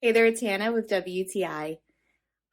Hey there, it's Hannah with WTI.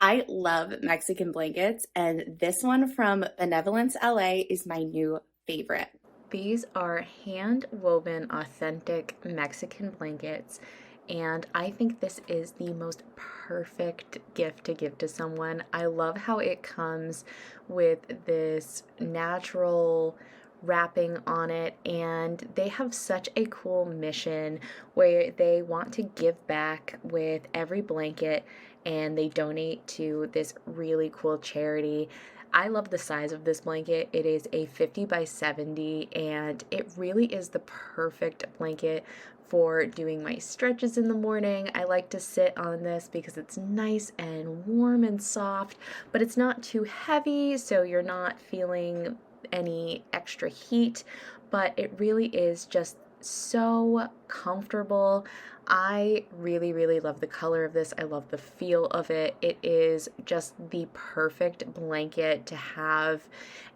I love Mexican blankets, and this one from Benevolence LA is my new favorite. These are hand woven, authentic Mexican blankets, and I think this is the most perfect gift to give to someone. I love how it comes with this natural wrapping on it, and they have such a cool mission where they want to give back with every blanket and they donate to this really cool charity. I love the size of this blanket. It is a 50 by 70 and it really is the perfect blanket for doing my stretches in the morning. I like to sit on this because it's nice and warm and soft, but it's not too heavy, so you're not feeling any extra heat, but it really is just so comfortable. I really, really love the color of this. I love the feel of it. It is just the perfect blanket to have,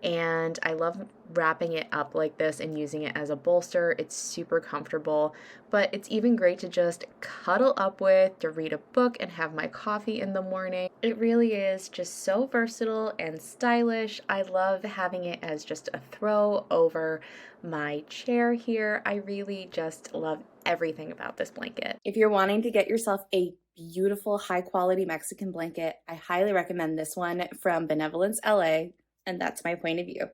and I love wrapping it up like this and using it as a bolster. It's super comfortable, but it's even great to just cuddle up with, to read a book and have my coffee in the morning. It really is just so versatile and stylish. I love having it as just a throw over my chair here. I really just love everything about this blanket. If you're wanting to get yourself a beautiful, high quality Mexican blanket, I highly recommend this one from Benevolence LA, and that's my point of view.